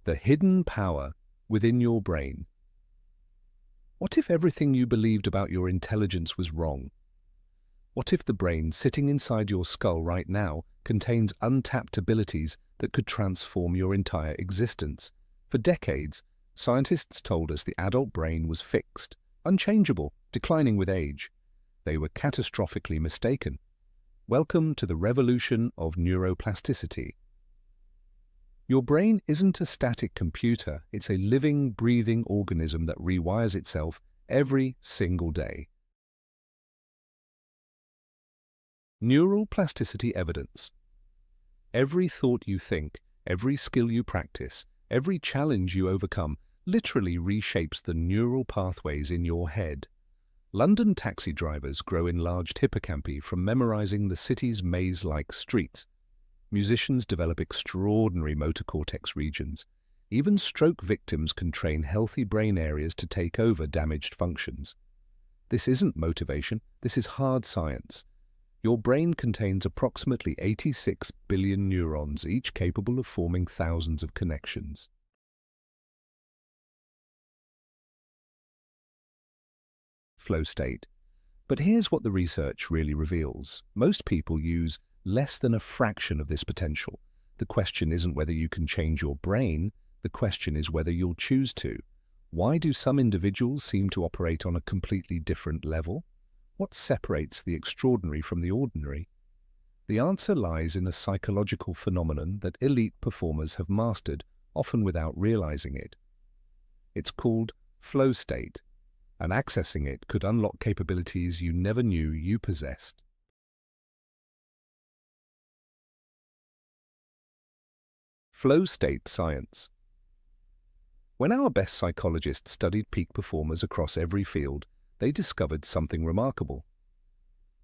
The hidden power within your brain. What if everything you believed about your intelligence was wrong? What if the brain sitting inside your skull right now contains untapped abilities that could transform your entire existence? For decades, scientists told us the adult brain was fixed, unchangeable, declining with age. They were catastrophically mistaken. Welcome to the revolution of neuroplasticity. Your brain isn't a static computer, it's a living, breathing organism that rewires itself every single day. Neural plasticity evidence. Every thought you think, every skill you practice, every challenge you overcome literally reshapes the neural pathways in your head. London taxi drivers grow enlarged hippocampi from memorizing the city's maze-like streets. Musicians develop extraordinary motor cortex regions. Even stroke victims can train healthy brain areas to take over damaged functions. This isn't motivation, this is hard science. Your brain contains approximately 86 billion neurons, each capable of forming thousands of connections. Flow state. But here's what the research really reveals. Most people use less than a fraction of this potential. The question isn't whether you can change your brain, the question is whether you'll choose to. Why do some individuals seem to operate on a completely different level? What separates the extraordinary from the ordinary? The answer lies in a psychological phenomenon that elite performers have mastered, often without realizing it. It's called flow state, and accessing it could unlock capabilities you never knew you possessed. Flow state science. When our best psychologists studied peak performers across every field, they discovered something remarkable.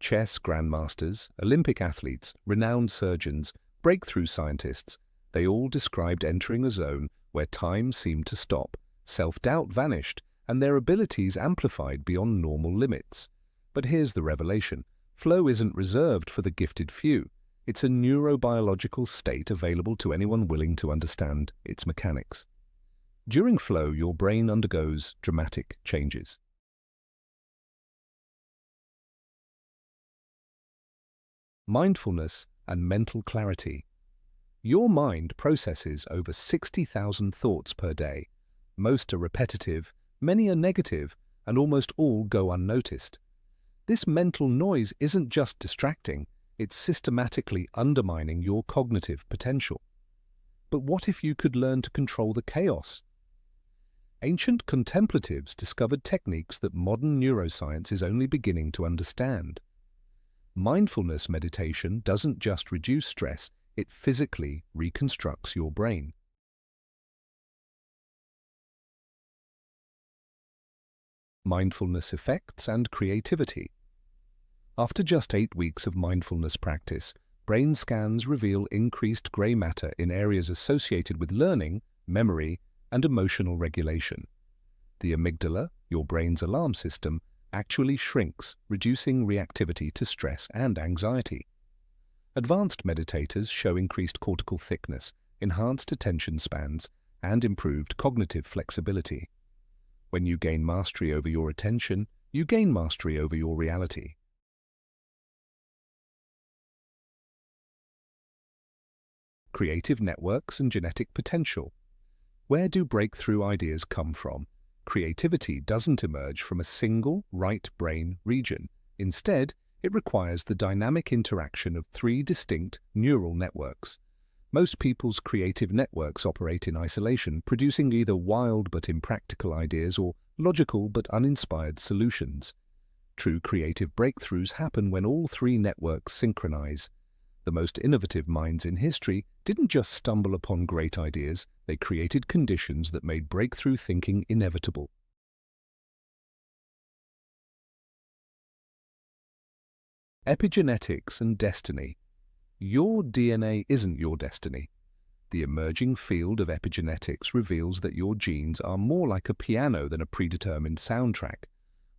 Chess grandmasters, Olympic athletes, renowned surgeons, breakthrough scientists, they all described entering a zone where time seemed to stop, self-doubt vanished, and their abilities amplified beyond normal limits. But here's the revelation. Flow isn't reserved for the gifted few. It's a neurobiological state available to anyone willing to understand its mechanics. During flow, your brain undergoes dramatic changes. Mindfulness and mental clarity. Your mind processes over 60,000 thoughts per day. Most are repetitive, many are negative, and almost all go unnoticed. This mental noise isn't just distracting, it's systematically undermining your cognitive potential. But what if you could learn to control the chaos? Ancient contemplatives discovered techniques that modern neuroscience is only beginning to understand. Mindfulness meditation doesn't just reduce stress, it physically reconstructs your brain. Mindfulness effects and creativity. After just 8 weeks of mindfulness practice, brain scans reveal increased grey matter in areas associated with learning, memory, and emotional regulation. The amygdala, your brain's alarm system, actually shrinks, reducing reactivity to stress and anxiety. Advanced meditators show increased cortical thickness, enhanced attention spans, and improved cognitive flexibility. When you gain mastery over your attention, you gain mastery over your reality. Creative networks and genetic potential. Where do breakthrough ideas come from? Creativity doesn't emerge from a single right brain region. Instead, it requires the dynamic interaction of 3 distinct neural networks. Most people's creative networks operate in isolation, producing either wild but impractical ideas or logical but uninspired solutions. True creative breakthroughs happen when all 3 networks synchronize. The most innovative minds in history didn't just stumble upon great ideas, they created conditions that made breakthrough thinking inevitable. Epigenetics and destiny. Your DNA isn't your destiny. The emerging field of epigenetics reveals that your genes are more like a piano than a predetermined soundtrack.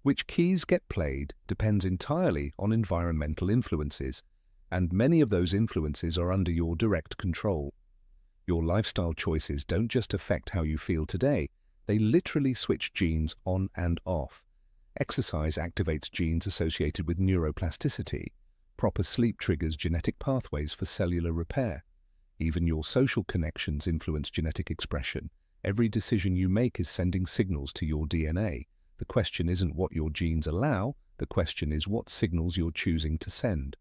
Which keys get played depends entirely on environmental influences, and many of those influences are under your direct control. Your lifestyle choices don't just affect how you feel today, they literally switch genes on and off. Exercise activates genes associated with neuroplasticity. Proper sleep triggers genetic pathways for cellular repair. Even your social connections influence genetic expression. Every decision you make is sending signals to your DNA. The question isn't what your genes allow, the question is what signals you're choosing to send.